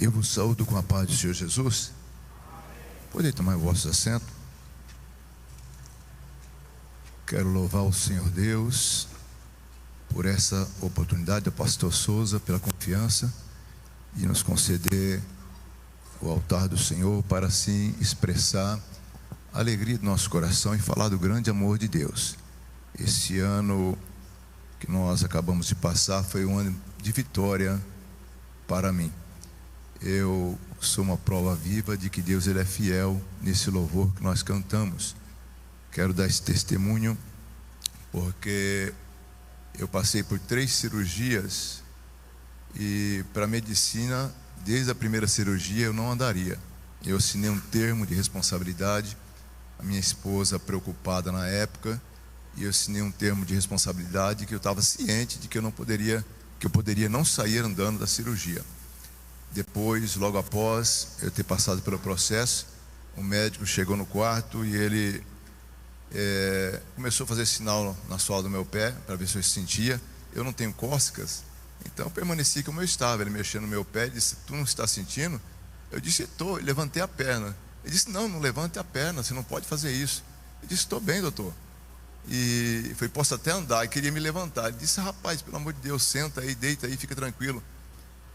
Eu vos saúdo com a paz do Senhor Jesus. Podem tomar o vosso assento. Quero louvar o Senhor Deus por essa oportunidade do pastor Souza, pela confiança de nos conceder o altar do Senhor para assim expressar a alegria do nosso coração e falar do grande amor de Deus. Esse ano que nós acabamos de passar foi um ano de vitória para mim. Eu sou uma prova viva de que Deus ele é fiel nesse louvor que nós cantamos. Quero dar esse testemunho porque eu passei por 3 cirurgias e para a medicina, desde a primeira cirurgia eu não andaria. Eu assinei um termo de responsabilidade, a minha esposa preocupada na época, e eu assinei um termo de responsabilidade que eu estava ciente de que eu poderia não sair andando da cirurgia. Depois, logo após eu ter passado pelo processo, o médico chegou no quarto e ele começou a fazer sinal na sola do meu pé para ver se eu sentia. Eu não tenho cócegas, então eu permaneci como eu estava. Ele mexeu no meu pé e disse: "Tu não está sentindo?" Eu disse: "Estou." Levantei a perna. Ele disse: "Não levante a perna, você não pode fazer isso." Eu disse: "Estou bem, doutor." E foi: "Posso até andar." E queria me levantar. Ele disse: "Rapaz, pelo amor de Deus, senta aí, deita aí, fica tranquilo."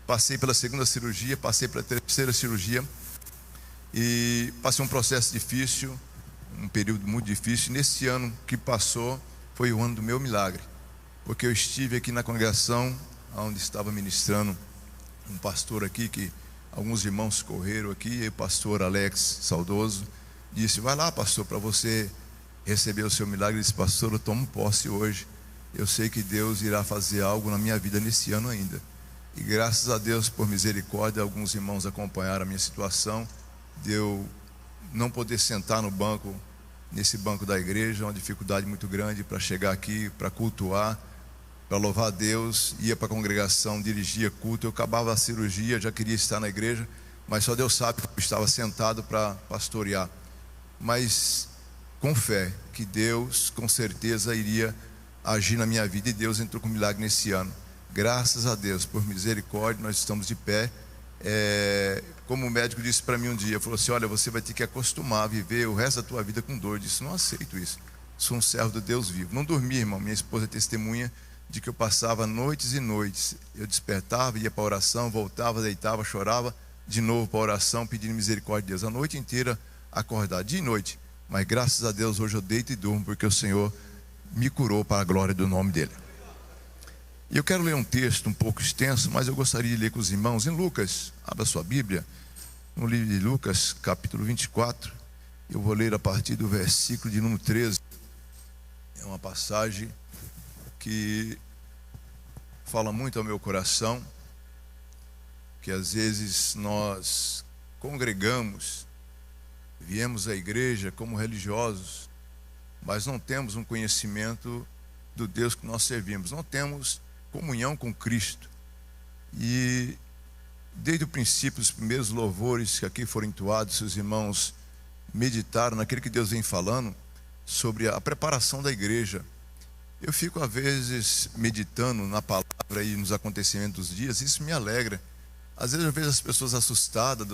Passei pela segunda cirurgia, passei pela terceira cirurgia e passei um processo difícil, um período muito difícil. Nesse ano que passou foi o ano do meu milagre, porque eu estive aqui na congregação onde estava ministrando um pastor aqui, que alguns irmãos correram aqui, e o pastor Alex, saudoso, disse: "Vai lá, pastor, para você receber o seu milagre." Ele disse: "Pastor, eu tomo posse hoje, eu sei que Deus irá fazer algo na minha vida nesse ano ainda." E graças a Deus, por misericórdia, alguns irmãos acompanharam a minha situação de eu não poder sentar no banco, nesse banco da igreja, uma dificuldade muito grande para chegar aqui, para cultuar, para louvar a Deus. Ia para a congregação, dirigia culto, eu acabava a cirurgia, já queria estar na igreja, mas só Deus sabe que eu estava sentado para pastorear. Mas com fé, que Deus com certeza iria agir na minha vida, e Deus entrou com milagre nesse ano. Graças a Deus, por misericórdia, nós estamos de pé. Como o médico disse para mim um dia, falou assim: "Olha, você vai ter que acostumar a viver o resto da tua vida com dor." Eu disse: "Não aceito isso, sou um servo do Deus vivo." Não dormi, irmão. Minha esposa é testemunha de que eu passava noites e noites. Eu despertava, ia para a oração, voltava, deitava, chorava de novo para a oração, pedindo misericórdia de Deus. A noite inteira acordar, dia e noite. Mas graças a Deus hoje eu deito e durmo, porque o Senhor me curou para a glória do nome dele. E eu quero ler um texto um pouco extenso, mas eu gostaria de ler com os irmãos em Lucas. Abra sua Bíblia, no livro de Lucas, capítulo 24. Eu vou ler a partir do versículo de número 13. É uma passagem que fala muito ao meu coração, que às vezes nós congregamos, viemos à igreja como religiosos, mas não temos um conhecimento do Deus que nós servimos, não temos comunhão com Cristo. E desde o princípio, os primeiros louvores que aqui foram entoados, seus irmãos meditaram naquilo que Deus vem falando sobre a preparação da igreja. Eu fico às vezes meditando na palavra e nos acontecimentos dos dias, isso me alegra. Às vezes eu vejo as pessoas assustadas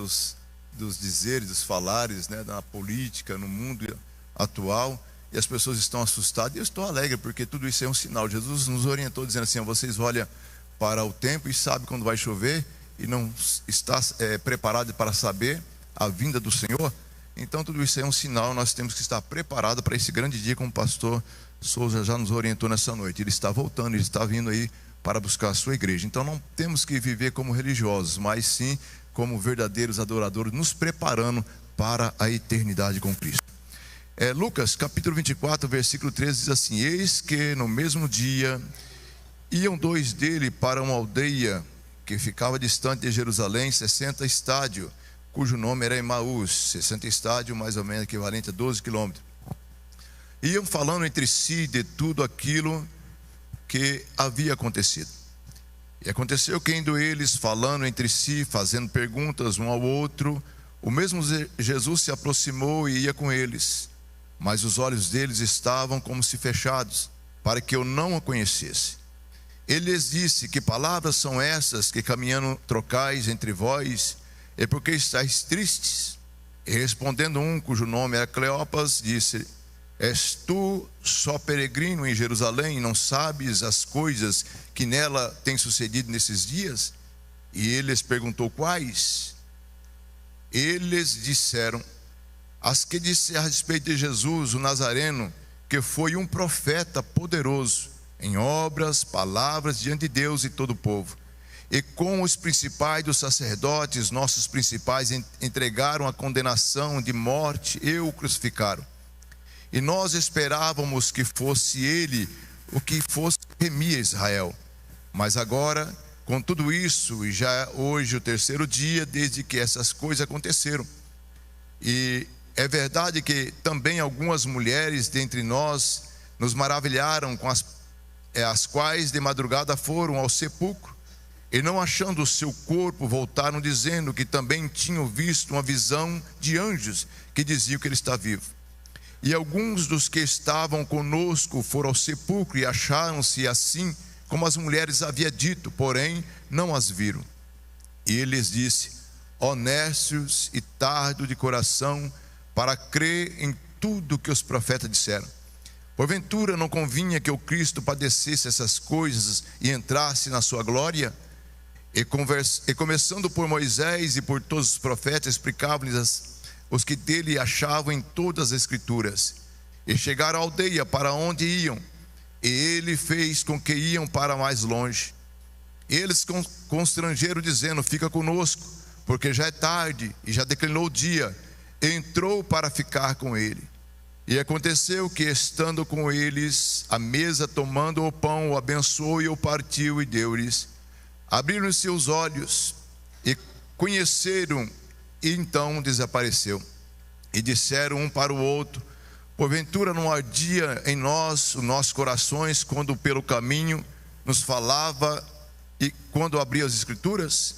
dos dizeres, dos falares, da política, no mundo atual, e as pessoas estão assustadas, e eu estou alegre, porque tudo isso é um sinal. Jesus nos orientou dizendo assim: "Vocês olham para o tempo e sabem quando vai chover, e não está preparado para saber a vinda do Senhor." Então tudo isso é um sinal. Nós temos que estar preparados para esse grande dia, como o pastor Souza já nos orientou nessa noite. Ele está voltando, ele está vindo aí para buscar a sua igreja. Então não temos que viver como religiosos, mas sim como verdadeiros adoradores, nos preparando para a eternidade com Cristo. Lucas capítulo 24, versículo 13 diz assim: "Eis que no mesmo dia iam 2 dele para uma aldeia que ficava distante de Jerusalém 60 estádios, cujo nome era Emaús." 60 estádios, mais ou menos equivalente a 12 quilômetros. Iam falando entre si de tudo aquilo que havia acontecido. E aconteceu que, indo eles falando entre si, fazendo perguntas um ao outro, o mesmo Jesus se aproximou e ia com eles, mas os olhos deles estavam como se fechados, para que eu não o conhecesse. Ele lhes disse: que palavras são essas que caminhando trocais entre vós? É porque estáis tristes? E respondendo um, cujo nome era Cleopas, disse: és tu só peregrino em Jerusalém e não sabes as coisas que nela têm sucedido nesses dias? E ele lhes perguntou: quais? Eles disseram: as que disse a respeito de Jesus, o Nazareno, que foi um profeta poderoso em obras, palavras diante de Deus e todo o povo. E com os principais dos sacerdotes, nossos principais, entregaram a condenação de morte e o crucificaram. E nós esperávamos que fosse ele o que fosse remir Israel. Mas agora, com tudo isso, e já hoje o terceiro dia desde que essas coisas aconteceram. E é verdade que também algumas mulheres dentre nós nos maravilharam com as quais de madrugada foram ao sepulcro, e não achando o seu corpo, voltaram dizendo que também tinham visto uma visão de anjos que diziam que ele está vivo. E alguns dos que estavam conosco foram ao sepulcro e acharam-se assim como as mulheres haviam dito, porém não as viram. E ele lhes disse: honestos e tardo de coração para crer em tudo que os profetas disseram. Porventura não convinha que o Cristo padecesse essas coisas e entrasse na sua glória? E começando por Moisés e por todos os profetas, explicavam-lhes os que dele achavam em todas as escrituras. E chegaram à aldeia para onde iam, e ele fez com que iam para mais longe. Eles constrangeram, dizendo: fica conosco, porque já é tarde e já declinou o dia. E entrou para ficar com ele. E aconteceu que, estando com eles à mesa, tomando o pão, o abençoou e o partiu e deu-lhes. Abriram-se os olhos e conheceram, e então desapareceu. E disseram um para o outro: porventura não ardia em nós os nossos corações quando pelo caminho nos falava e quando abria as escrituras?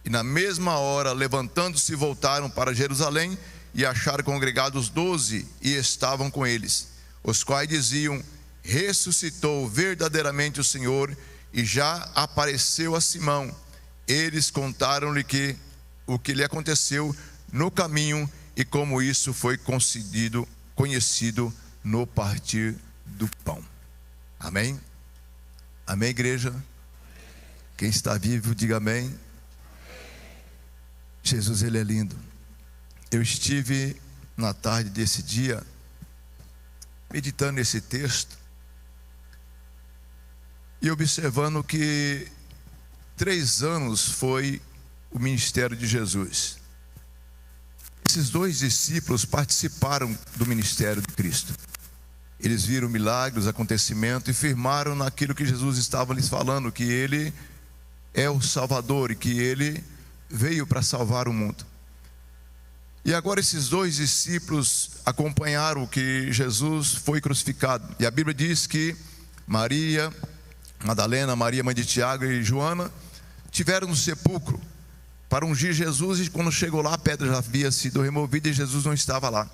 E na mesma hora, levantando-se, voltaram para Jerusalém e acharam congregados 12 e estavam com eles, os quais diziam: ressuscitou verdadeiramente o Senhor e já apareceu a Simão. Eles contaram-lhe o que lhe aconteceu no caminho e como isso foi conhecido no partir do pão. Amém? Amém, igreja? Quem está vivo, diga amém. Jesus, ele é lindo. Eu estive na tarde desse dia meditando nesse texto e observando que 3 anos foi o ministério de Jesus. Esses 2 discípulos participaram do ministério de Cristo. Eles viram milagres, acontecimentos e firmaram naquilo que Jesus estava lhes falando, que ele é o Salvador e que ele veio para salvar o mundo. E agora esses 2 discípulos acompanharam que Jesus foi crucificado. E a Bíblia diz que Maria Madalena, Maria, mãe de Tiago, e Joana tiveram no sepulcro para ungir Jesus, e quando chegou lá a pedra já havia sido removida e Jesus não estava lá.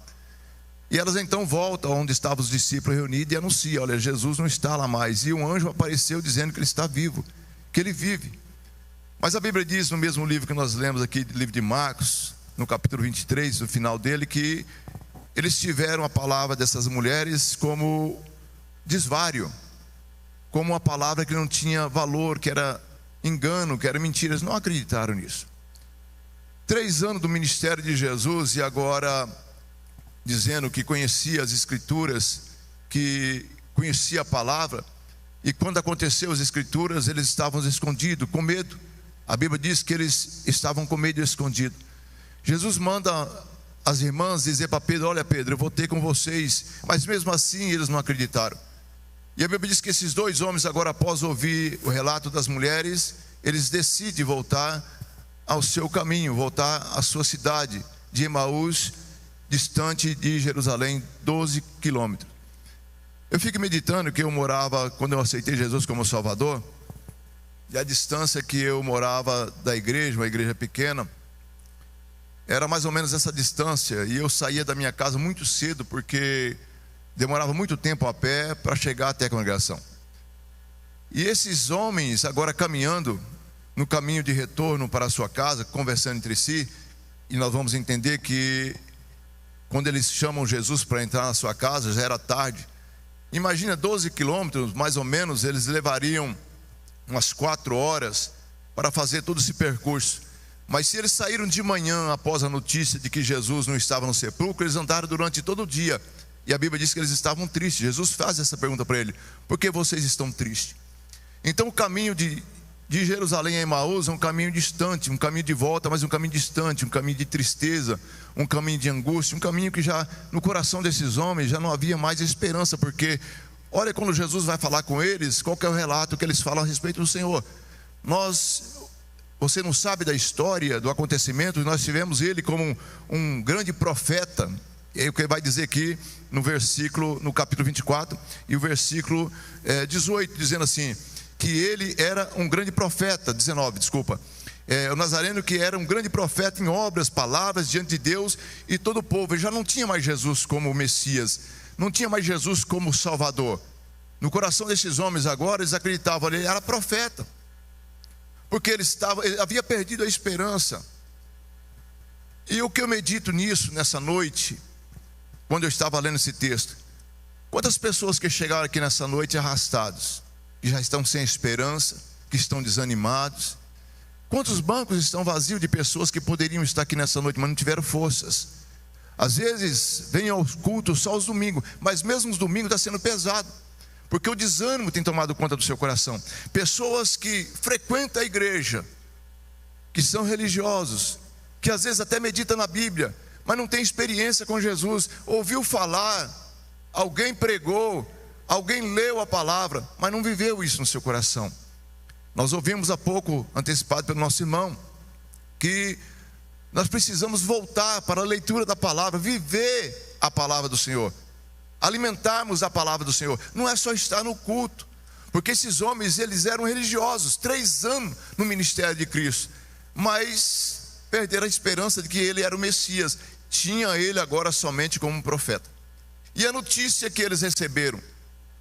E elas então voltam onde estavam os discípulos reunidos e anunciam: olha, Jesus não está lá mais. E um anjo apareceu dizendo que ele está vivo, que ele vive. Mas a Bíblia diz no mesmo livro que nós lemos aqui, livro de Marcos, no capítulo 23, no final dele, que eles tiveram a palavra dessas mulheres como desvário, como uma palavra que não tinha valor, que era engano, que era mentira. Eles não acreditaram nisso. 3 anos do ministério de Jesus, e agora dizendo que conhecia as escrituras, que conhecia a palavra, e quando aconteceu as escrituras, eles estavam escondidos, com medo. A Bíblia diz que eles estavam com medo e escondidos. Jesus manda as irmãs dizer para Pedro: olha, Pedro, eu vou ter com vocês. Mas mesmo assim eles não acreditaram. E a Bíblia diz que esses 2 homens, agora após ouvir o relato das mulheres, eles decidem voltar ao seu caminho, voltar à sua cidade de Emaús, distante de Jerusalém, 12 quilômetros. Eu fico meditando que eu morava, quando eu aceitei Jesus como Salvador, e a distância que eu morava da igreja, uma igreja pequena, era mais ou menos essa distância. E eu saía da minha casa muito cedo, porque demorava muito tempo a pé para chegar até a congregação. E esses homens agora caminhando no caminho de retorno para a sua casa, conversando entre si, e nós vamos entender que quando eles chamam Jesus para entrar na sua casa, já era tarde. Imagina 12 quilômetros, mais ou menos, eles levariam umas 4 horas para fazer todo esse percurso. Mas se eles saíram de manhã após a notícia de que Jesus não estava no sepulcro, eles andaram durante todo o dia. E a Bíblia diz que eles estavam tristes. Jesus faz essa pergunta para ele: por que vocês estão tristes? Então o caminho de Jerusalém a Emaús é um caminho distante, um caminho de volta, mas um caminho distante, um caminho de tristeza, um caminho de angústia, um caminho que já no coração desses homens já não havia mais esperança, porque olha quando Jesus vai falar com eles, qual que é o relato que eles falam a respeito do Senhor? Você não sabe da história, do acontecimento, nós tivemos ele como um grande profeta. E aí o que vai dizer aqui no capítulo 24 e o versículo 18, dizendo assim, que ele era um grande profeta, 19, desculpa, o Nazareno que era um grande profeta em obras, palavras diante de Deus e todo o povo. Ele já não tinha mais Jesus como o Messias, não tinha mais Jesus como o Salvador. No coração desses homens agora, eles acreditavam, ele era profeta, porque ele havia perdido a esperança. E o que eu medito nisso, nessa noite, quando eu estava lendo esse texto, quantas pessoas que chegaram aqui nessa noite arrastados, que já estão sem esperança, que estão desanimados. Quantos bancos estão vazios de pessoas que poderiam estar aqui nessa noite, mas não tiveram forças. Às vezes vêm aos cultos só os domingos, mas mesmo os domingos está sendo pesado, porque o desânimo tem tomado conta do seu coração. Pessoas que frequentam a igreja, que são religiosos, que às vezes até meditam na Bíblia, mas não tem experiência com Jesus. Ouviu falar, alguém pregou, alguém leu a palavra, mas não viveu isso no seu coração. Nós ouvimos há pouco, antecipado pelo nosso irmão, que nós precisamos voltar para a leitura da palavra, viver a palavra do Senhor, alimentarmos a palavra do Senhor. Não é só estar no culto, porque esses homens, eles eram religiosos, 3 anos no ministério de Cristo, mas perderam a esperança de que ele era o Messias. Tinha ele agora somente como um profeta. E a notícia que eles receberam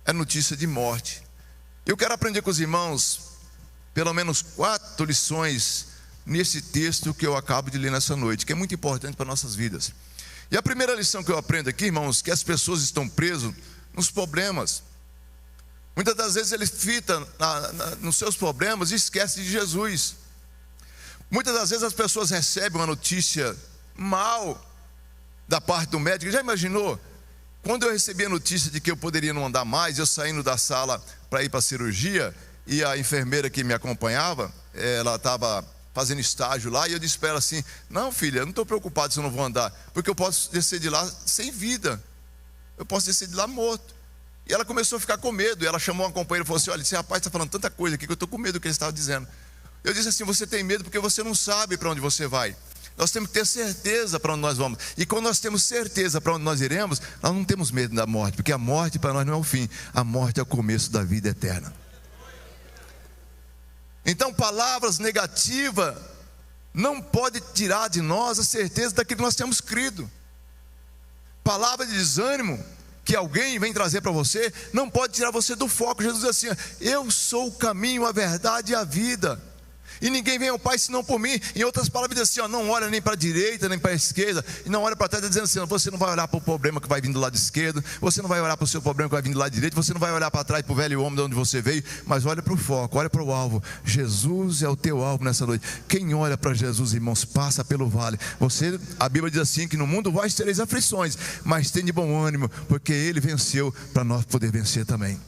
é notícia de morte. Eu quero aprender com os irmãos pelo menos 4 lições nesse texto que eu acabo de ler nessa noite, que é muito importante para nossas vidas. E a primeira lição que eu aprendo aqui, irmãos, que as pessoas estão presas nos problemas. Muitas das vezes eles fitam nos seus problemas e esquecem de Jesus. Muitas das vezes as pessoas recebem uma notícia mal da parte do médico. Já imaginou? Quando eu recebi a notícia de que eu poderia não andar mais, eu saindo da sala para ir para a cirurgia, e a enfermeira que me acompanhava, ela estava fazendo estágio lá, e eu disse para ela assim: não, filha, eu não estou preocupado se eu não vou andar, porque eu posso descer de lá sem vida, eu posso descer de lá morto. E ela começou a ficar com medo, e ela chamou uma companheira e falou assim: olha, esse rapaz está falando tanta coisa aqui que eu estou com medo do que ele estava dizendo. Eu disse assim: você tem medo porque você não sabe para onde você vai. Nós temos que ter certeza para onde nós vamos. E quando nós temos certeza para onde nós iremos, nós não temos medo da morte, porque a morte para nós não é o fim, a morte é o começo da vida eterna. Então palavras negativas não podem tirar de nós a certeza daquilo que nós temos crido. Palavra de desânimo que alguém vem trazer para você não pode tirar você do foco. Jesus diz assim: eu sou o caminho, a verdade e a vida, e ninguém vem ao Pai senão por mim. Em outras palavras, diz assim: não olha nem para a direita nem para a esquerda, e não olha para trás, dizendo assim: você não vai olhar para o problema que vai vir do lado esquerdo, você não vai olhar para o seu problema que vai vir do lado direito, você não vai olhar para trás para o velho homem de onde você veio, mas olha para o foco, olha para o alvo. Jesus é o teu alvo nessa noite. Quem olha para Jesus, irmãos, passa pelo vale. A Bíblia diz assim, que no mundo vós tereis aflições, mas tem de bom ânimo, porque Ele venceu para nós poder vencer também.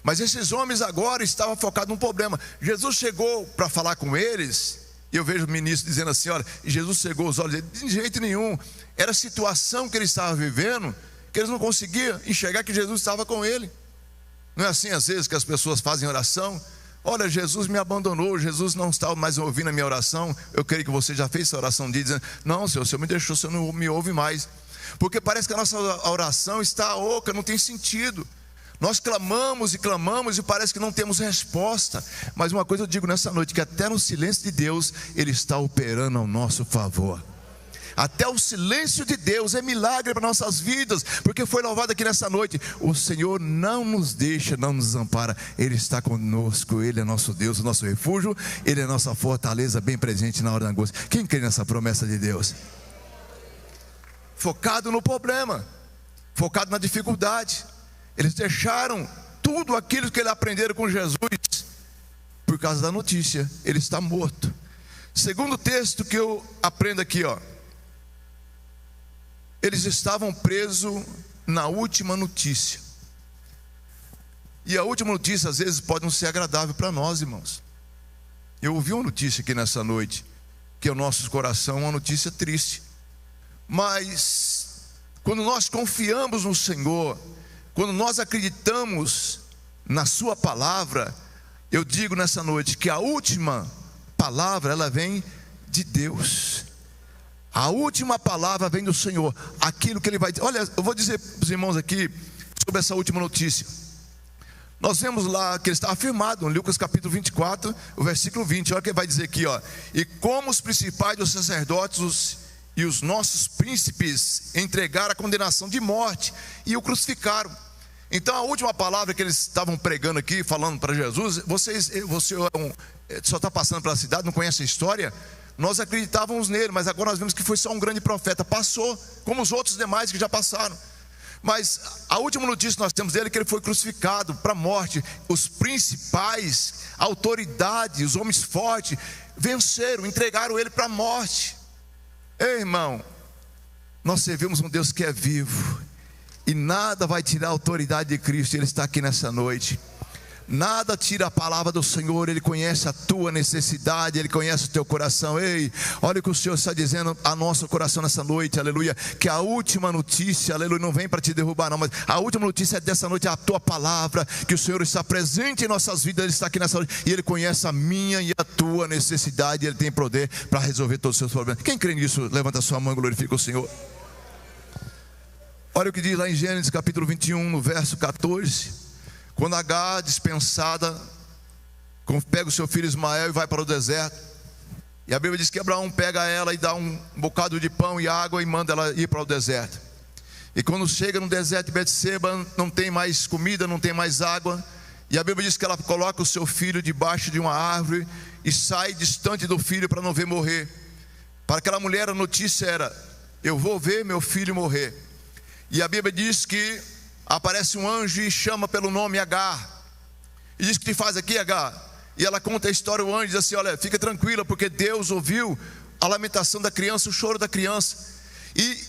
Mas esses homens agora estavam focados num problema. Jesus chegou para falar com eles, e eu vejo o ministro dizendo assim: olha, Jesus cegou os olhos. De jeito nenhum. Era a situação que eles estavam vivendo, que eles não conseguiam enxergar que Jesus estava com ele. Não é assim às vezes que as pessoas fazem oração? Olha, Jesus me abandonou, Jesus não estava mais ouvindo a minha oração. Eu creio que você já fez essa oração dizendo: não, Senhor, o Senhor me deixou, o Senhor não me ouve mais. Porque parece que a nossa oração está oca, não tem sentido. Nós clamamos e parece que não temos resposta. Mas uma coisa eu digo nessa noite, que até no silêncio de Deus Ele está operando ao nosso favor. até o silêncio de Deus é milagre para nossas vidas, porque foi louvado aqui nessa noite. O Senhor não nos deixa, não nos desampara, Ele está conosco, Ele é nosso Deus, o nosso refúgio, Ele é nossa fortaleza, bem presente na hora da angústia. Quem crê nessa promessa de Deus? Focado no problema, focado na dificuldade. Eles deixaram tudo aquilo que eles aprenderam com Jesus por causa da notícia: ele está morto. Segundo texto que eu aprendo aqui, eles estavam presos na última notícia. E a última notícia às vezes pode não ser agradável para nós, irmãos. Eu ouvi uma notícia aqui nessa noite, que é o nosso coração, uma notícia triste. Mas quando nós confiamos no Senhor, quando nós acreditamos na sua palavra, eu digo nessa noite que a última palavra, ela vem de Deus. A última palavra vem do Senhor. Aquilo que Ele vai dizer. Olha, eu vou dizer para os irmãos aqui sobre essa última notícia. Nós vemos lá que ele está afirmado em Lucas capítulo 24, o versículo 20. Olha o que ele vai dizer aqui, e como os principais dos sacerdotes e os nossos príncipes entregaram a condenação de morte e o crucificaram. Então a última palavra que eles estavam pregando aqui, falando para Jesus: você só está passando pela cidade, não conhece a história? Nós acreditávamos nele, mas agora nós vemos que foi só um grande profeta. Passou, como os outros demais que já passaram. Mas a última notícia que nós temos dele é que ele foi crucificado para a morte. Os principais, a autoridade, os homens fortes venceram, entregaram ele para a morte. Ei, irmão, nós servimos um Deus que é vivo, e nada vai tirar a autoridade de Cristo. Ele está aqui nessa noite. Nada tira a palavra do Senhor. Ele conhece a tua necessidade, Ele conhece o teu coração. Ei, olha o que o Senhor está dizendo a nosso coração nessa noite, aleluia. Que a última notícia, aleluia, não vem para te derrubar não, mas a última notícia dessa noite é a tua palavra. Que o Senhor está presente em nossas vidas, Ele está aqui nessa noite, e Ele conhece a minha e a tua necessidade. Ele tem poder para resolver todos os seus problemas. Quem crê nisso, levanta a sua mão e glorifica o Senhor. Olha o que diz lá em Gênesis capítulo 21, no verso 14. Quando Agar, dispensada, pega o seu filho Ismael e vai para o deserto. E a Bíblia diz que Abraão pega ela e dá um bocado de pão e água e manda ela ir para o deserto. E quando chega no deserto de Betseba, não tem mais comida, não tem mais água. E a Bíblia diz que ela coloca o seu filho debaixo de uma árvore e sai distante do filho para não ver morrer. Para aquela mulher a notícia era: eu vou ver meu filho morrer. E a Bíblia diz que aparece um anjo e chama pelo nome Agar. E diz: o que te faz aqui, Agar? E ela conta a história. O anjo diz assim: olha, fica tranquila, porque Deus ouviu a lamentação da criança, o choro da criança. E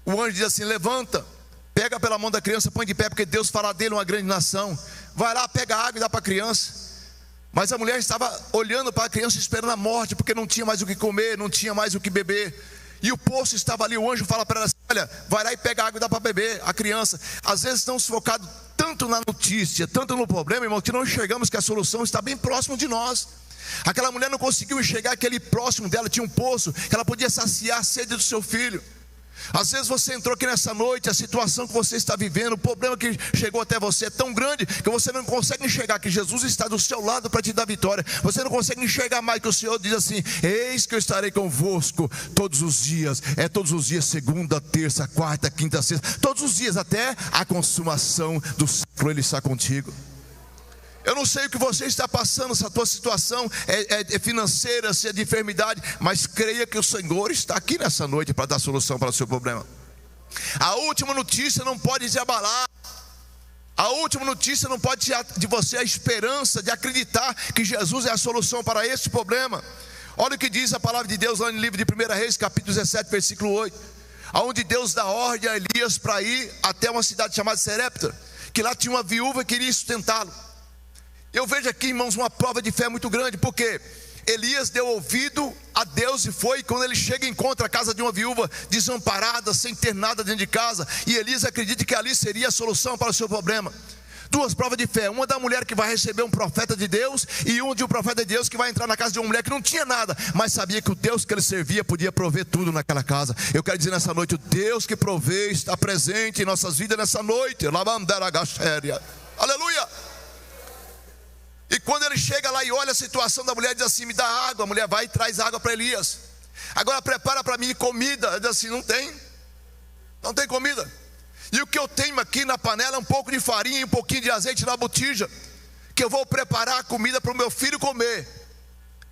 o anjo diz assim: levanta, pega pela mão da criança, põe de pé, porque Deus fará dele uma grande nação. Vai lá, pega a água e dá para a criança. Mas a mulher estava olhando para a criança, esperando a morte, porque não tinha mais o que comer, não tinha mais o que beber. E o poço estava ali. O anjo fala para ela assim: olha, vai lá e pega água e dá para beber. A criança, às vezes estamos focados tanto na notícia, tanto no problema, irmão, que não enxergamos que a solução está bem próximo de nós. Aquela mulher não conseguiu enxergar que ali próximo dela tinha um poço, que ela podia saciar a sede do seu filho. Às vezes você entrou aqui nessa noite, a situação que você está vivendo, o problema que chegou até você é tão grande que você não consegue enxergar que Jesus está do seu lado para te dar vitória. Você não consegue enxergar mais que o Senhor diz assim: eis que eu estarei convosco todos os dias. É todos os dias, segunda, terça, quarta, quinta, sexta, todos os dias até a consumação do século Ele está contigo. Eu não sei o que você está passando, se a tua situação é financeira, se é de enfermidade, mas creia que o Senhor está aqui nessa noite para dar solução para o seu problema. A última notícia não pode te abalar. A última notícia não pode tirar de você a esperança de acreditar que Jesus é a solução para esse problema. Olha o que diz a palavra de Deus lá no livro de 1 Reis, capítulo 17, versículo 8. Onde Deus dá ordem a Elias para ir até uma cidade chamada Serepta, que lá tinha uma viúva que queria sustentá-lo. Eu vejo aqui, irmãos, uma prova de fé muito grande, porque Elias deu ouvido a Deus e foi. Quando ele chega e encontra a casa de uma viúva desamparada, sem ter nada dentro de casa, e Elias acredita que ali seria a solução para o seu problema. Duas provas de fé: uma da mulher que vai receber um profeta de Deus, e uma de um profeta de Deus que vai entrar na casa de uma mulher que não tinha nada, mas sabia que o Deus que ele servia podia prover tudo naquela casa. Eu quero dizer nessa noite: o Deus que provê está presente em nossas vidas nessa noite. Aleluia! E quando ele chega lá e olha a situação da mulher, diz assim: me dá água. A mulher vai e traz água para Elias. Agora prepara para mim comida. Ele diz assim: não tem comida. E o que eu tenho aqui na panela é um pouco de farinha e um pouquinho de azeite na botija, que eu vou preparar a comida para o meu filho comer,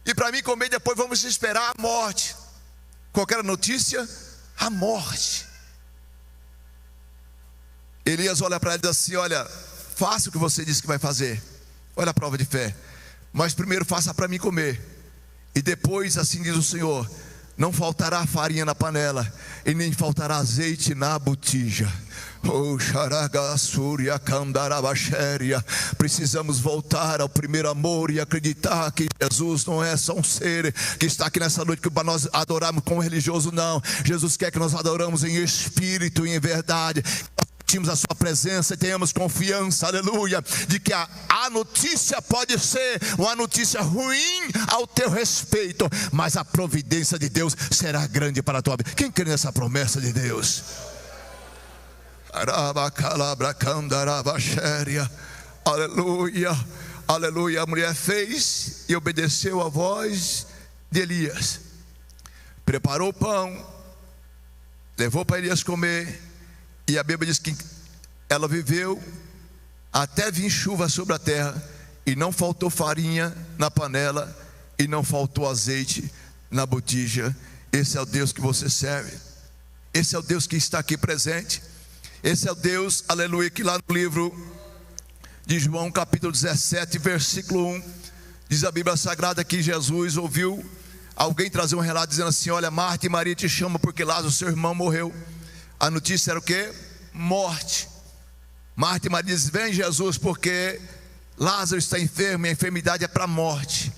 e para mim comer, depois vamos esperar a morte. Qualquer notícia, a morte. Elias olha para ele e diz assim: olha, faça o que você disse que vai fazer. Olha a prova de fé. Mas primeiro faça para mim comer, e depois, assim diz o Senhor, não faltará farinha na panela, e nem faltará azeite na botija. Oh, Xaragassúria, Candarabaxéria. Precisamos voltar ao primeiro amor e acreditar que Jesus não é só um ser que está aqui nessa noite para nós adorarmos como religioso, não. Jesus quer que nós adoramos em espírito e em verdade, a sua presença e tenhamos confiança, aleluia, de que a notícia pode ser uma notícia ruim ao teu respeito, mas a providência de Deus será grande para a tua vida. Quem crê nessa promessa de Deus? Aleluia, aleluia. A mulher fez e obedeceu a voz de Elias, preparou o pão, levou para Elias comer. E a Bíblia diz que ela viveu até vir chuva sobre a terra, e não faltou farinha na panela, e não faltou azeite na botija. Esse é o Deus que você serve. Esse é o Deus que está aqui presente. Esse é o Deus, aleluia, que lá no livro de João, capítulo 17, versículo 1, diz a Bíblia Sagrada que Jesus ouviu alguém trazer um relato dizendo assim: olha, Marta e Maria te chamam porque Lázaro, seu irmão, morreu. A notícia era o quê? Morte. Marta e Maria dizem: vem Jesus, porque Lázaro está enfermo, e a enfermidade é para a morte.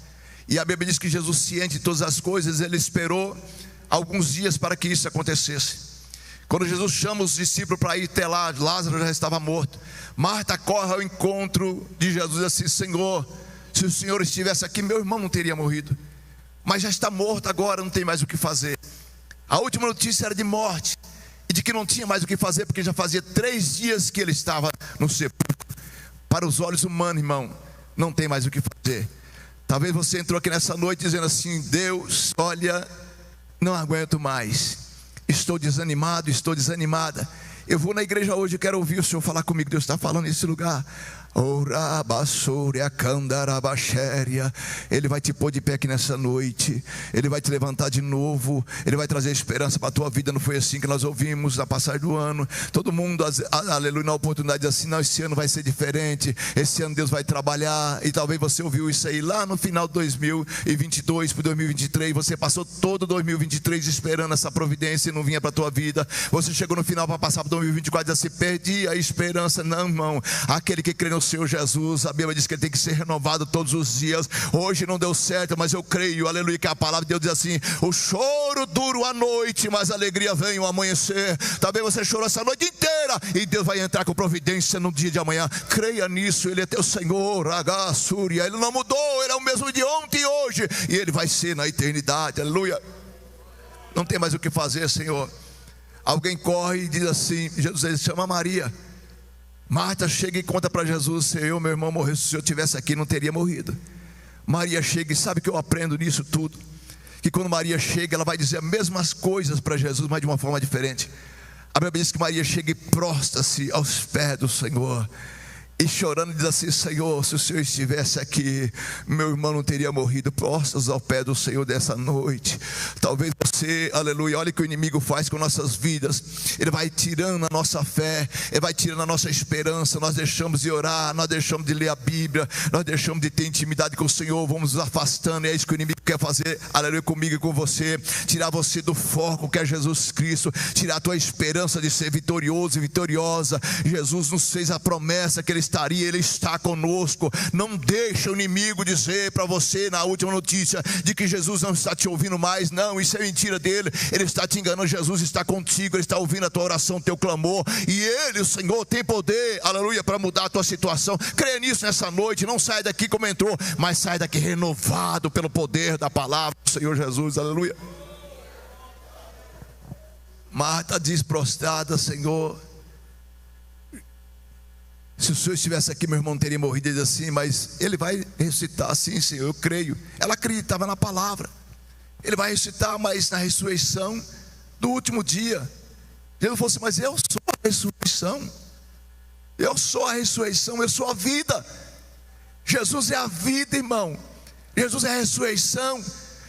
E a Bíblia diz que Jesus, ciente de todas as coisas, ele esperou alguns dias para que isso acontecesse. Quando Jesus chama os discípulos para ir até lá, Lázaro já estava morto. Marta corre ao encontro de Jesus e diz assim: Senhor, se o Senhor estivesse aqui, meu irmão não teria morrido, mas já está morto agora, não tem mais o que fazer. A última notícia era de morte, e de que não tinha mais o que fazer, porque já fazia 3 dias que ele estava no sepulcro. Para os olhos humanos, irmão, não tem mais o que fazer. Talvez você entrou aqui nessa noite dizendo assim: Deus, olha, não aguento mais, estou desanimado, estou desanimada. Eu vou na igreja hoje, eu quero ouvir o Senhor falar comigo. Deus está falando nesse lugar. Ele vai te pôr de pé aqui nessa noite. Ele vai te levantar de novo. Ele vai trazer esperança para a tua vida. Não foi assim que nós ouvimos na passagem do ano? Todo mundo, aleluia, na oportunidade diz assim: não, esse ano vai ser diferente, esse ano Deus vai trabalhar. E talvez você ouviu isso aí lá no final de 2022 para 2023. Você passou todo 2023 esperando essa providência e não vinha para a tua vida. Você chegou no final para passar para 2024 e diz assim: perdi a esperança. Não, irmão, aquele que crê no Senhor Jesus, a Bíblia diz que ele tem que ser renovado todos os dias. Hoje não deu certo, mas eu creio, aleluia, que a palavra de Deus diz assim: o choro dura a noite, mas a alegria vem ao amanhecer. Talvez você chorou essa noite inteira, e Deus vai entrar com providência no dia de amanhã. Creia nisso, Ele é teu Senhor, Agassúria. Ele não mudou, Ele é o mesmo de ontem e hoje, e Ele vai ser na eternidade, aleluia. Não tem mais o que fazer, Senhor. Alguém corre e diz assim: Jesus, chama Maria. Marta chega e conta para Jesus: Senhor, meu irmão morreu, se o Senhor estivesse aqui não teria morrido. Maria chega, e sabe o que eu aprendo nisso tudo? Que quando Maria chega, ela vai dizer as mesmas coisas para Jesus, mas de uma forma diferente. A Bíblia diz que Maria chega e prostra-se aos pés do Senhor, e chorando diz assim: Senhor, se o Senhor estivesse aqui, meu irmão não teria morrido. Prostra-se ao pé do Senhor dessa noite. Talvez você, aleluia, olha o que o inimigo faz com nossas vidas. Ele vai tirando a nossa fé, ele vai tirando a nossa esperança. Nós deixamos de orar, nós deixamos de ler a Bíblia, nós deixamos de ter intimidade com o Senhor, vamos nos afastando. E é isso que o inimigo quer fazer, aleluia, comigo e com você: tirar você do foco que é Jesus Cristo, tirar a tua esperança de ser vitorioso e vitoriosa. Jesus nos fez a promessa que Ele estaria, Ele está conosco. Não deixa o inimigo dizer para você na última notícia de que Jesus não está te ouvindo mais. Não, isso é mentira dele. Ele está te enganando. Jesus está contigo, Ele está ouvindo a tua oração, o teu clamor, e Ele, o Senhor, tem poder, aleluia, para mudar a tua situação. Creia nisso nessa noite. Não sai daqui como entrou, mas sai daqui renovado pelo poder da palavra do Senhor Jesus, aleluia. Marta diz prostrada: Senhor, se o Senhor estivesse aqui, meu irmão não teria morrido. Ele diz assim: mas Ele vai ressuscitar. Sim, Senhor, eu creio. Ela acreditava na palavra. ele vai ressuscitar, mas na ressurreição do último dia. Jesus falou assim: mas eu sou a ressurreição, eu sou a ressurreição, eu sou a vida. Jesus é a vida, irmão. Jesus é a ressurreição.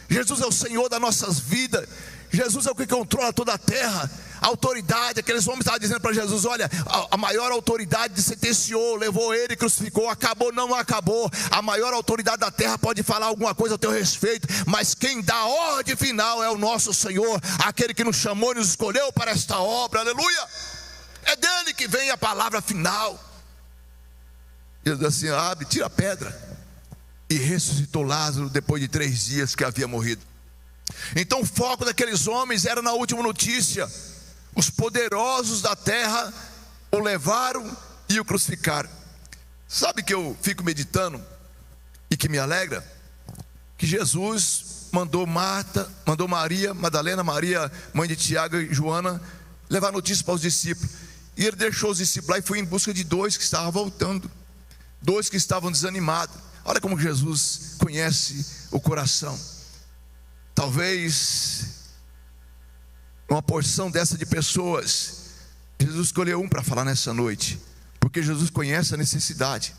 Jesus é o Senhor das nossas vidas. Jesus é o que controla toda a terra. A autoridade, aqueles homens estavam dizendo para Jesus: olha, a maior autoridade sentenciou, levou ele, crucificou, acabou, não acabou. A maior autoridade da terra pode falar alguma coisa a teu respeito, mas quem dá a ordem final é o nosso Senhor, aquele que nos chamou e nos escolheu para esta obra, aleluia. É dele que vem a palavra final. Ele diz assim: abre, tira a pedra. E ressuscitou Lázaro depois de 3 dias que havia morrido. Então o foco daqueles homens era na última notícia. Os poderosos da terra o levaram e o crucificaram. Sabe que eu fico meditando e que me alegra? Que Jesus mandou Maria Madalena, Maria, mãe de Tiago e Joana, levar notícia para os discípulos. E ele deixou os discípulos lá e foi em busca de 2 que estavam voltando, 2 que estavam desanimados. Olha como Jesus conhece o coração. Talvez uma porção dessa de pessoas, Jesus escolheu um para falar nessa noite, porque Jesus conhece a necessidade.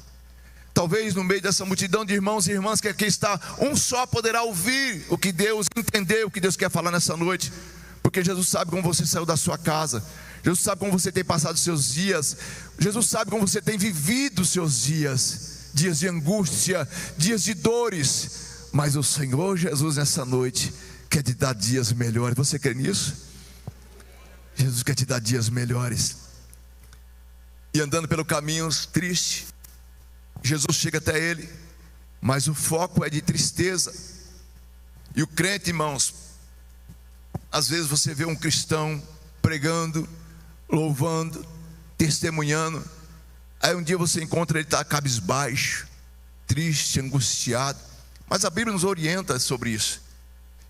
Talvez no meio dessa multidão de irmãos e irmãs que aqui está, um só poderá ouvir o que Deus, entender o que Deus quer falar nessa noite, porque Jesus sabe como você saiu da sua casa, Jesus sabe como você tem passado os seus dias, Jesus sabe como você tem vivido os seus dias de angústia, dias de dores, mas o Senhor Jesus nessa noite quer te dar dias melhores. Você crê nisso? Jesus quer te dar dias melhores. E andando pelo caminho triste, Jesus chega até ele, mas o foco é de tristeza. E o crente, irmãos, às vezes você vê um cristão pregando, louvando, testemunhando, aí um dia você encontra ele está cabisbaixo, triste, angustiado. Mas a Bíblia nos orienta sobre isso,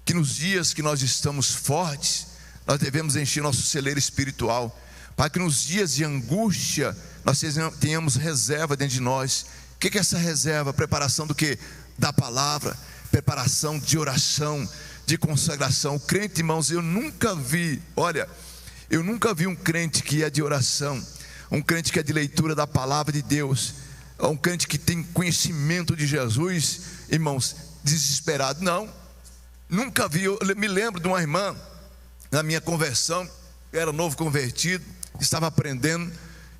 que nos dias que nós estamos fortes, nós devemos encher nosso celeiro espiritual, para que nos dias de angústia nós tenhamos reserva dentro de nós. O que é essa reserva? Preparação do que? Da palavra, preparação de oração, de consagração. O crente, irmãos, eu nunca vi um crente que é de oração, um crente que é de leitura da palavra de Deus, um crente que tem conhecimento de Jesus, irmãos, desesperado. Não, nunca vi. Eu me lembro de uma irmã, na minha conversão, eu era novo convertido, estava aprendendo,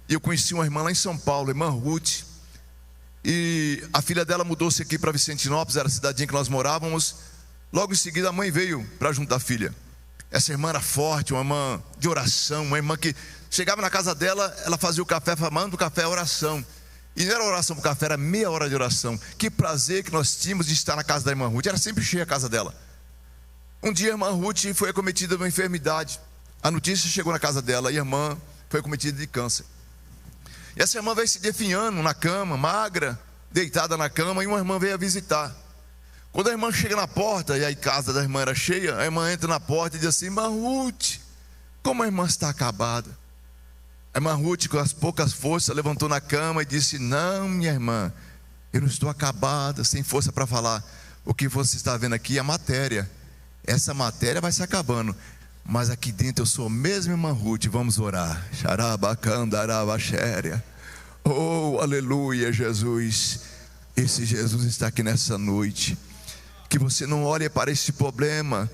e eu conheci uma irmã lá em São Paulo, a irmã Ruth, e a filha dela mudou-se aqui para Vicentinópolis, era a cidadinha que nós morávamos. Logo em seguida a mãe veio para junto da filha. Essa irmã era forte, uma irmã de oração, uma irmã que chegava na casa dela, ela fazia o café, falando do café é oração, e não era oração para o café, era meia hora de oração. Que prazer que nós tínhamos de estar na casa da irmã Ruth, era sempre cheia a casa dela. Um dia a irmã Ruth foi acometida de uma enfermidade. A notícia chegou na casa dela e a irmã foi acometida de câncer. E essa irmã veio se definhando na cama, magra, deitada na cama, e uma irmã veio a visitar. Quando a irmã chega na porta, e a casa da irmã era cheia, a irmã entra na porta e diz assim: irmã Ruth, como a irmã está acabada. A irmã Ruth, com as poucas forças, levantou na cama e disse: não, minha irmã, eu não estou acabada, sem força para falar. O que você está vendo aqui é a matéria. Essa matéria vai se acabando, mas aqui dentro eu sou a mesma irmã Ruth. Vamos orar. Oh, aleluia, Jesus. Esse Jesus está aqui nessa noite. Que você não olhe para esse problema,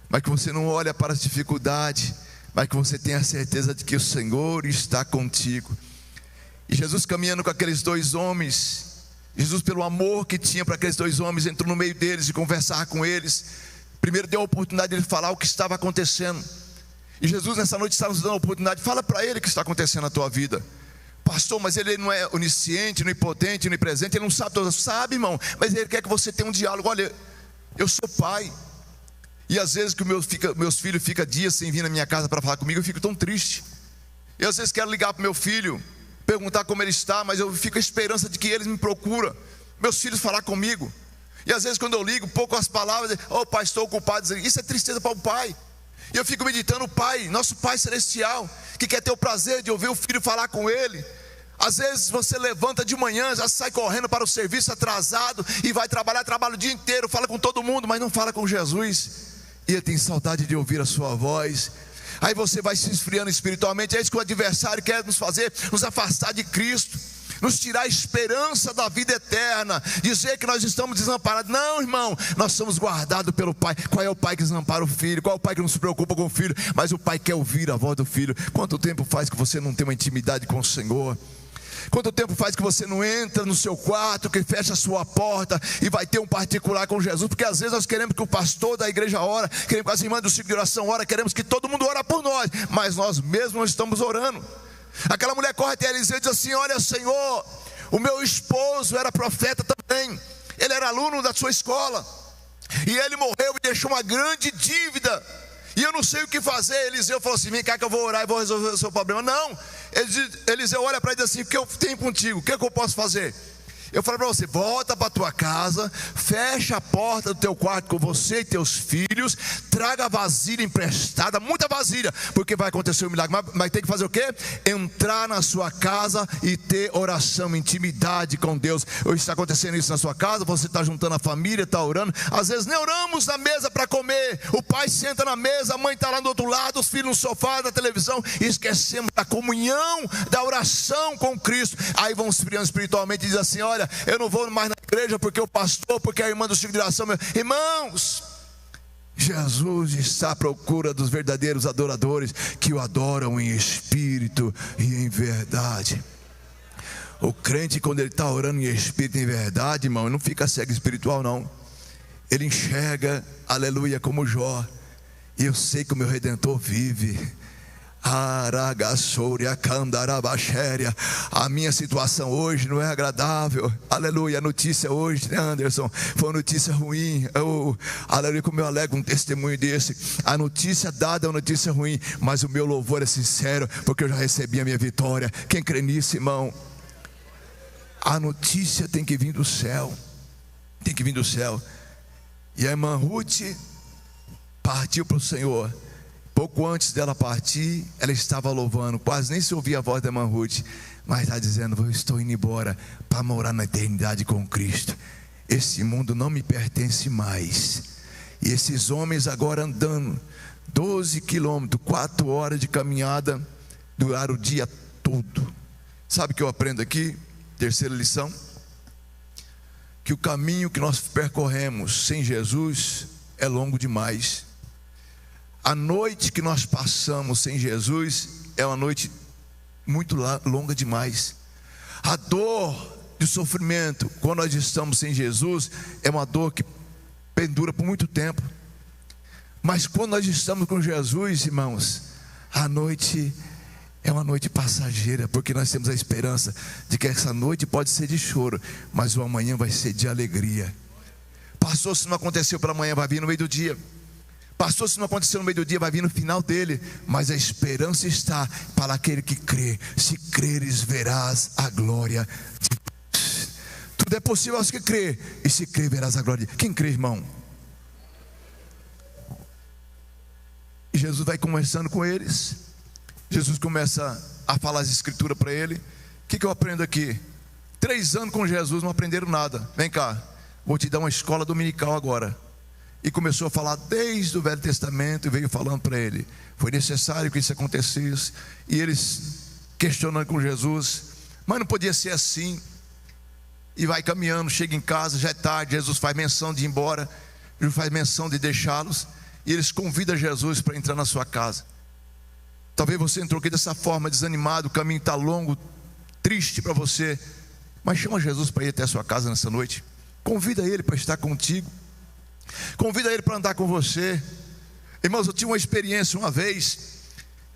mas que você não olhe para as dificuldades, mas que você tenha a certeza de que o Senhor está contigo. E Jesus, caminhando com aqueles 2 homens, Jesus, pelo amor que tinha para aqueles 2 homens, entrou no meio deles e conversar com eles. Primeiro deu a oportunidade de ele falar o que estava acontecendo. E Jesus nessa noite está nos dando a oportunidade: fala para ele o que está acontecendo na tua vida. Pastor, mas ele não é onisciente, onipotente, onipresente, ele não sabe todas. Sabe, irmão, mas ele quer que você tenha um diálogo. Olha, eu sou pai, e às vezes que meus filhos ficam dias sem vir na minha casa para falar comigo, eu fico tão triste. Eu às vezes quero ligar para o meu filho, perguntar como ele está, mas eu fico com a esperança de que eles me procuram, meus filhos falar comigo. E às vezes quando eu ligo, pouco as palavras, oh pai, estou ocupado, isso é tristeza para o pai. E eu fico meditando o Pai, nosso Pai Celestial, que quer ter o prazer de ouvir o filho falar com ele. Às vezes você levanta de manhã, já sai correndo para o serviço atrasado e vai trabalha o dia inteiro, fala com todo mundo, mas não fala com Jesus. e ele tem saudade de ouvir a sua voz. Aí você vai se esfriando espiritualmente. É isso que o adversário quer nos fazer, nos afastar de Cristo, nos tirar a esperança da vida eterna, dizer que nós estamos desamparados. Não, irmão, nós somos guardados pelo Pai. Qual é o pai que desampara o filho? Qual é o pai que não se preocupa com o filho? Mas o pai quer ouvir a voz do filho. Quanto tempo faz que você não tem uma intimidade com o Senhor? Quanto tempo faz que você não entra no seu quarto, que fecha a sua porta e vai ter um particular com Jesus? Porque às vezes nós queremos que o pastor da igreja ora, queremos que as irmãs do ciclo de oração ora, queremos que todo mundo ora por nós, mas nós mesmos não estamos orando. Aquela mulher corre até Eliseu e diz assim: olha, Senhor, o meu esposo era profeta também, ele era aluno da sua escola, e ele morreu e deixou uma grande dívida, e eu não sei o que fazer. Eliseu falou assim: vem cá que eu vou orar e vou resolver o seu problema. Não, Eliseu olha para ele e diz assim: o que eu tenho contigo? O que eu posso fazer? Eu falo para você: volta para a tua casa, fecha a porta do teu quarto com você e teus filhos, traga vasilha emprestada, muita vasilha, porque vai acontecer um milagre. Mas tem que fazer o quê? Entrar na sua casa e ter oração, intimidade com Deus. Hoje está acontecendo isso na sua casa, você está juntando a família, está orando. Às vezes nem oramos na mesa para comer, o pai senta na mesa, a mãe está lá do outro lado, os filhos no sofá, na televisão, e esquecemos da comunhão, da oração com Cristo. Aí vão se esfriando espiritualmente e dizem assim: olha, eu não vou mais na igreja porque o pastor, porque a irmã do ciclo de oração. Irmãos, Jesus está à procura dos verdadeiros adoradores, que o adoram em espírito e em verdade. O crente, quando ele está orando em espírito e em verdade, irmão, ele não fica cego espiritual, não. Ele enxerga, aleluia, como Jó. E eu sei que o meu Redentor vive. A minha situação hoje não é agradável, aleluia. A notícia hoje, né, Anderson, foi uma notícia ruim. Aleluia, como eu alego um testemunho desse. A notícia dada é uma notícia ruim, mas o meu louvor é sincero, porque eu já recebi a minha vitória. Quem crê nisso, irmão? A notícia tem que vir do céu, tem que vir do céu. E a irmã Ruth partiu para o Senhor. Pouco antes dela partir, ela estava louvando, quase nem se ouvia a voz da irmã Ruth, mas está dizendo: eu estou indo embora para morar na eternidade com Cristo. Esse mundo não me pertence mais. E esses homens agora andando 12 quilômetros, 4 horas de caminhada, duraram o dia todo. Sabe o que eu aprendo aqui? Terceira lição: que o caminho que nós percorremos sem Jesus é longo demais. A noite que nós passamos sem Jesus é uma noite muito longa demais. A dor de sofrimento, quando nós estamos sem Jesus, é uma dor que pendura por muito tempo. Mas quando nós estamos com Jesus, irmãos, a noite é uma noite passageira, porque nós temos a esperança de que essa noite pode ser de choro, mas o amanhã vai ser de alegria. Pastor, se não aconteceu pela manhã, vai vir no meio do dia. Pastor, se não aconteceu no meio do dia, vai vir no final dele. Mas a esperança está para aquele que crê. Se creres, verás a glória de Deus. Tudo é possível aos que crê, e se crê, verás a glória de Deus. Quem crê, irmão? E Jesus vai conversando com eles. Jesus começa a falar as escrituras para ele. O que eu aprendo aqui? 3 anos com Jesus, não aprenderam nada. Vem cá, vou te dar uma escola dominical agora. E começou a falar desde o Velho Testamento, e veio falando para ele: foi necessário que isso acontecesse. E eles questionando com Jesus: mas não podia ser assim. E vai caminhando, chega em casa, já é tarde. Jesus faz menção de ir embora, Jesus faz menção de deixá-los, e eles convidam Jesus para entrar na sua casa. Talvez você entrou aqui dessa forma, desanimado, o caminho está longo, triste para você, mas chama Jesus para ir até a sua casa nessa noite. Convida ele para estar contigo. Convida ele para andar com você. Irmãos, eu tive uma experiência uma vez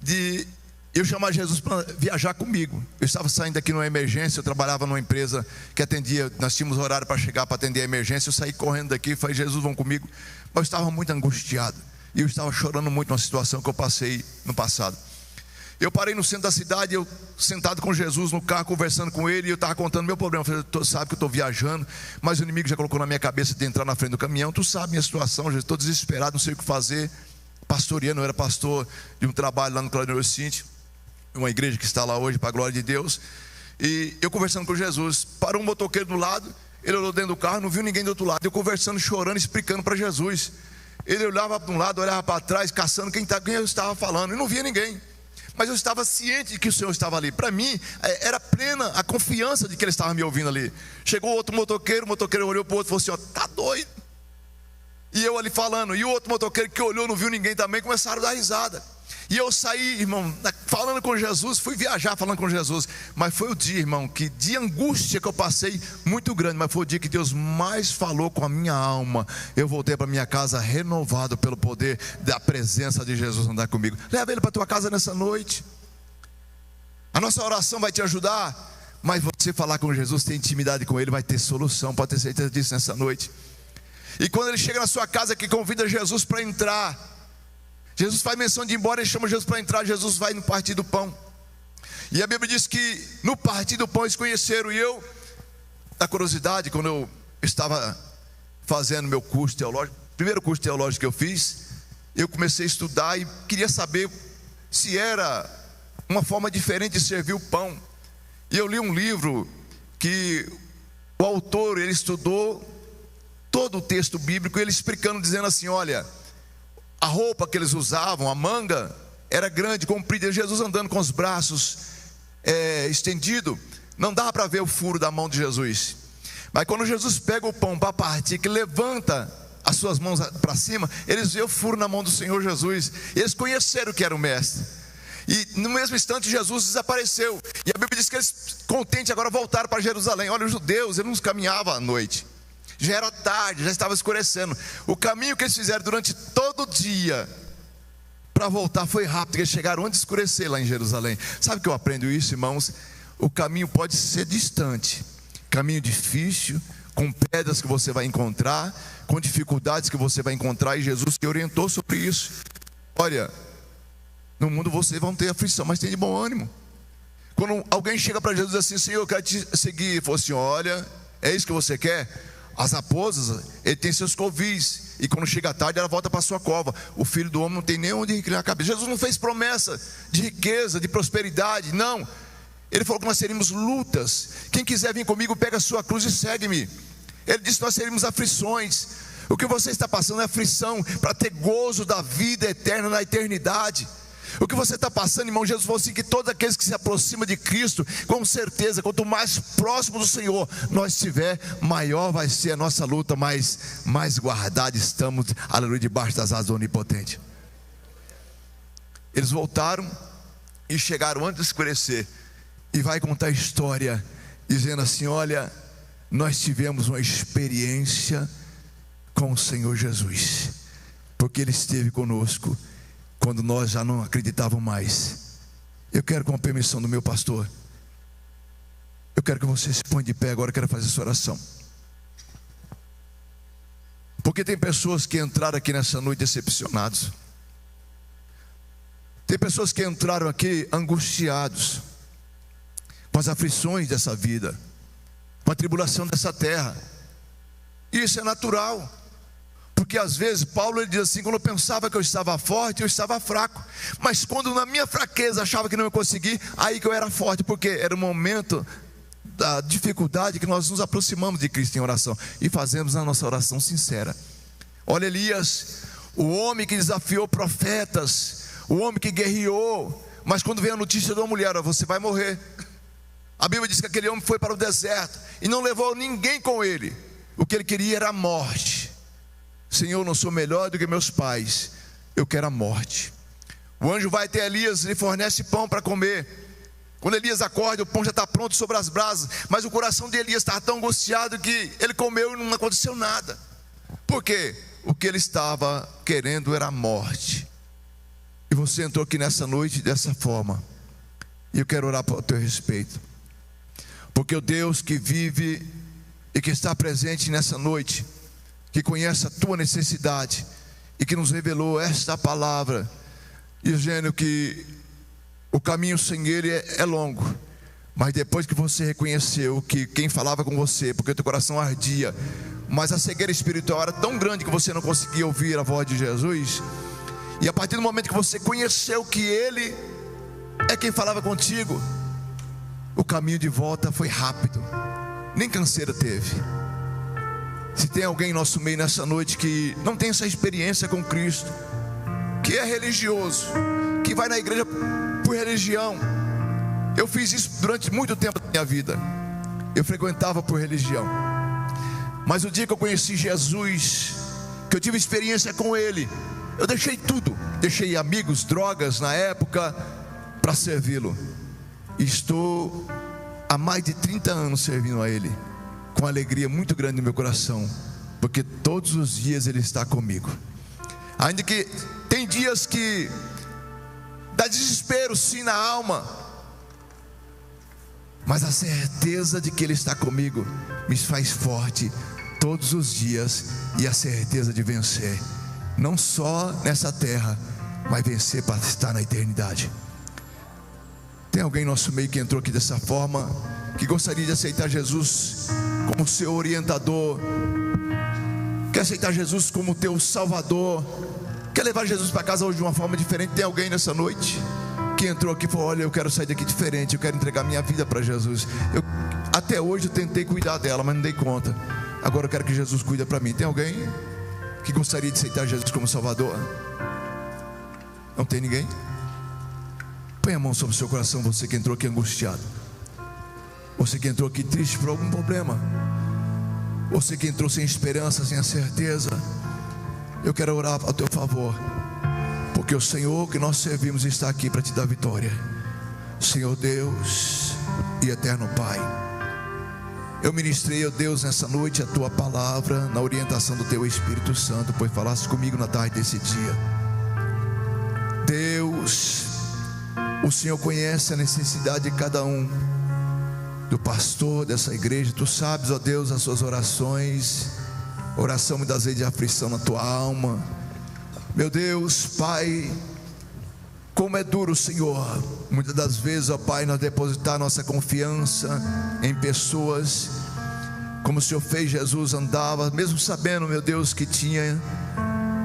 de eu chamar Jesus para viajar comigo. Eu estava saindo aqui numa emergência. Eu trabalhava numa empresa que atendia, nós tínhamos horário para chegar para atender a emergência. Eu saí correndo daqui e falei: Jesus, vão comigo. Mas eu estava muito angustiado, e eu estava chorando muito uma situação que eu passei no passado. Eu parei no centro da cidade, eu sentado com Jesus no carro, conversando com ele, e eu estava contando meu problema. Eu falei: tu sabe que eu estou viajando, mas o inimigo já colocou na minha cabeça de entrar na frente do caminhão. Tu sabe minha situação, Jesus, estou desesperado, não sei o que fazer. Pastoreando, eu era pastor de um trabalho lá no Claudinei Cinti, uma igreja que está lá hoje, para a glória de Deus. E eu conversando com Jesus, parou um motoqueiro do lado, ele olhou dentro do carro, não viu ninguém do outro lado. Eu conversando, chorando, explicando para Jesus. Ele olhava para um lado, olhava para trás, caçando quem eu estava falando, e não via ninguém. Mas eu estava ciente de que o Senhor estava ali. Para mim, era plena a confiança de que Ele estava me ouvindo ali. Chegou outro motoqueiro, o motoqueiro olhou para o outro e falou assim: ó, tá doido? E eu ali falando, e o outro motoqueiro que olhou, não viu ninguém também, começaram a dar risada. E eu saí, irmão, falando com Jesus, fui viajar falando com Jesus. Mas foi o dia, irmão, que de angústia que eu passei, muito grande. Mas foi o dia que Deus mais falou com a minha alma. Eu voltei para minha casa renovado pelo poder da presença de Jesus andar comigo. Leva ele para tua casa nessa noite. A nossa oração vai te ajudar, mas você falar com Jesus, ter intimidade com Ele, vai ter solução, pode ter certeza disso nessa noite. E quando ele chega na sua casa, que convida Jesus para entrar, Jesus faz menção de ir embora, ele chama Jesus para entrar. Jesus vai no partir do pão. E a Bíblia diz que no partir do pão eles conheceram. E eu, na curiosidade, quando eu estava fazendo meu curso teológico, primeiro curso teológico que eu fiz, eu comecei a estudar e queria saber se era uma forma diferente de servir o pão. E eu li um livro que o autor, ele estudou todo o texto bíblico, ele explicando, dizendo assim: olha, a roupa que eles usavam, a manga, era grande, comprida. Jesus andando com os braços estendidos, não dava para ver o furo da mão de Jesus. Mas quando Jesus pega o pão para partir, que levanta as suas mãos para cima, eles vêem o furo na mão do Senhor Jesus. Eles conheceram que era o mestre. E no mesmo instante Jesus desapareceu. E a Bíblia diz que eles, contentes, agora voltaram para Jerusalém. Olha, os judeus, eles não caminhavam à noite. Já era tarde, já estava escurecendo. O caminho que eles fizeram durante todo o dia para voltar foi rápido. Eles chegaram antes de escurecer lá em Jerusalém. Sabe que eu aprendo isso, irmãos? O caminho pode ser distante, caminho difícil, com pedras que você vai encontrar, com dificuldades que você vai encontrar. E Jesus que orientou sobre isso. Olha, no mundo vocês vão ter aflição, mas tem de bom ânimo. Quando alguém chega para Jesus e diz assim: Senhor, eu quero te seguir. Ele falou assim: olha, é isso que você quer? As raposas, ele tem seus covis, e quando chega a tarde ela volta para sua cova. O filho do homem não tem nem onde reclinar a cabeça. Jesus não fez promessa de riqueza, de prosperidade, não. Ele falou que nós teríamos lutas. Quem quiser vir comigo, pega a sua cruz e segue-me. Ele disse que nós teríamos aflições. O que você está passando é aflição para ter gozo da vida eterna na eternidade. O que você está passando, irmão, Jesus falou assim: que todos aqueles que se aproximam de Cristo, com certeza, quanto mais próximo do Senhor nós estiver, maior vai ser a nossa luta, mais guardados estamos, aleluia, debaixo das asas do Onipotente. Eles voltaram e chegaram antes de escurecer. E vai contar a história, dizendo assim: olha, nós tivemos uma experiência com o Senhor Jesus, porque Ele esteve conosco quando nós já não acreditávamos mais. Eu quero, com a permissão do meu pastor, eu quero que você se ponha de pé agora. Eu quero fazer essa oração, porque tem pessoas que entraram aqui nessa noite decepcionados. Tem pessoas que entraram aqui angustiados com as aflições dessa vida, com a tribulação dessa terra. E isso é natural. Porque às vezes Paulo, ele diz assim: quando eu pensava que eu estava forte, eu estava fraco. Mas quando na minha fraqueza achava que não ia conseguir, aí que eu era forte. Porque era o momento da dificuldade que nós nos aproximamos de Cristo em oração e fazemos a nossa oração sincera. Olha Elias, o homem que desafiou profetas, o homem que guerreou, mas quando veio a notícia de uma mulher: você vai morrer. A Bíblia diz que aquele homem foi para o deserto e não levou ninguém com ele. O que ele queria era a morte. Senhor, eu não sou melhor do que meus pais, eu quero a morte. O anjo vai até Elias, ele fornece pão para comer. Quando Elias acorda, o pão já está pronto sobre as brasas. Mas o coração de Elias estava tão angustiado que ele comeu e não aconteceu nada. Por quê? O que ele estava querendo era a morte. E você entrou aqui nessa noite dessa forma. E eu quero orar para o teu respeito. Porque o Deus que vive e que está presente nessa noite, que conhece a tua necessidade e que nos revelou esta palavra, dizendo que o caminho sem Ele é longo, mas depois que você reconheceu que quem falava com você, porque o teu coração ardia, mas a cegueira espiritual era tão grande que você não conseguia ouvir a voz de Jesus, e a partir do momento que você conheceu que Ele é quem falava contigo, o caminho de volta foi rápido, nem canseira teve. Se tem alguém em nosso meio nessa noite que não tem essa experiência com Cristo, que é religioso, que vai na igreja por religião. Eu fiz isso durante muito tempo da minha vida. Eu frequentava por religião. Mas o dia que eu conheci Jesus, que eu tive experiência com Ele, eu deixei tudo. Deixei amigos, drogas na época, para servi-lo. E estou há mais de 30 anos servindo a Ele, com alegria muito grande no meu coração, porque todos os dias Ele está comigo. Ainda que tem dias que dá desespero sim na alma, mas a certeza de que Ele está comigo me faz forte todos os dias, e a certeza de vencer, não só nessa terra, mas vencer para estar na eternidade. Tem alguém em nosso meio que entrou aqui dessa forma, que gostaria de aceitar Jesus como seu orientador, quer aceitar Jesus como teu Salvador, quer levar Jesus para casa hoje de uma forma diferente? Tem alguém nessa noite que entrou aqui e falou: olha, eu quero sair daqui diferente, eu quero entregar minha vida para Jesus. Até hoje eu tentei cuidar dela, mas não dei conta. Agora eu quero que Jesus cuide para mim. Tem alguém que gostaria de aceitar Jesus como Salvador? Não tem ninguém? Põe a mão sobre o seu coração, você que entrou aqui angustiado, você que entrou aqui triste por algum problema, você que entrou sem esperança, sem a certeza. Eu quero orar a teu favor, porque o Senhor que nós servimos está aqui para te dar vitória. Senhor Deus e eterno Pai, eu ministrei, ó Deus, nessa noite a tua palavra, na orientação do teu Espírito Santo, pois falaste comigo na tarde desse dia. Deus, o Senhor conhece a necessidade de cada um, do pastor dessa igreja. Tu sabes, ó Deus, as suas orações, oração muitas vezes de aflição na tua alma. Meu Deus, Pai, como é duro, Senhor, muitas das vezes, ó Pai, nós depositar nossa confiança em pessoas, como o Senhor fez. Jesus andava, mesmo sabendo, meu Deus, que tinha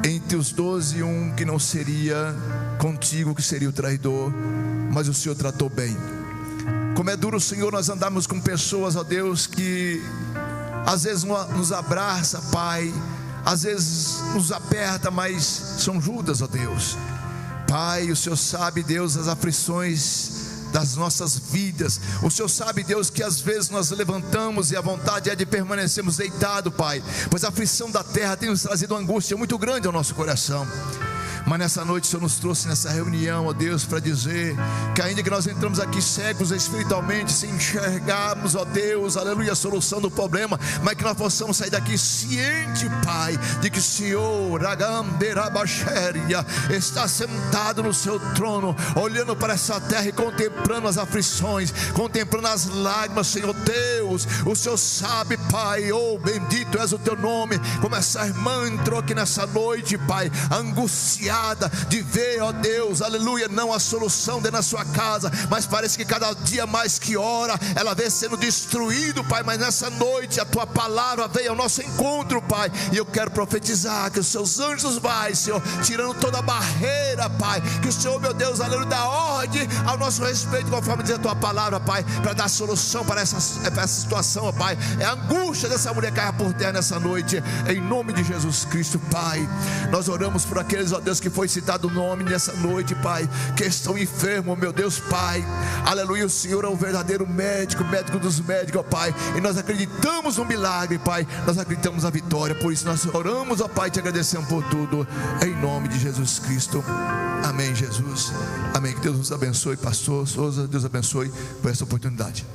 entre os 12 um que não seria contigo, que seria o traidor, mas o Senhor tratou bem. Como é duro, Senhor, nós andarmos com pessoas, ó Deus, que às vezes nos abraça, Pai, às vezes nos aperta, mas são Judas, ó Deus. Pai, o Senhor sabe, Deus, as aflições das nossas vidas. O Senhor sabe, Deus, que às vezes nós levantamos e a vontade é de permanecermos deitados, Pai, pois a aflição da terra tem nos trazido uma angústia muito grande ao nosso coração. Mas nessa noite o Senhor nos trouxe nessa reunião, ó Deus, para dizer que ainda que nós entramos aqui cegos espiritualmente, sem enxergarmos, ó Deus, aleluia, a solução do problema, mas que nós possamos sair daqui ciente, Pai, de que o Senhor está sentado no seu trono, olhando para essa terra e contemplando as aflições, contemplando as lágrimas. Senhor Deus, o Senhor sabe, Pai, oh, bendito és o teu nome, como essa irmã entrou aqui nessa noite, Pai, angustiada de ver, ó Deus, aleluia, não a solução dentro da sua casa, mas parece que cada dia mais que ora, ela vê sendo destruído, Pai. Mas nessa noite a tua palavra veio ao nosso encontro, Pai, e eu quero profetizar que os seus anjos vai, Senhor, tirando toda a barreira, Pai, que o Senhor, meu Deus, aleluia, dá ordem ao nosso respeito, conforme diz a tua palavra, Pai, para dar solução para essa situação, ó Pai. É a angústia dessa mulher cair por terra nessa noite, em nome de Jesus Cristo, Pai. Nós oramos por aqueles, ó Deus, que foi citado o nome nessa noite, Pai, que estão enfermos, meu Deus, Pai, aleluia. O Senhor é o verdadeiro médico, médico dos médicos, ó Pai, e nós acreditamos no milagre, Pai, nós acreditamos na vitória. Por isso nós oramos, ó Pai, e te agradecemos por tudo, em nome de Jesus Cristo, amém. Jesus, amém. Que Deus nos abençoe, pastor Souza, Deus abençoe por essa oportunidade.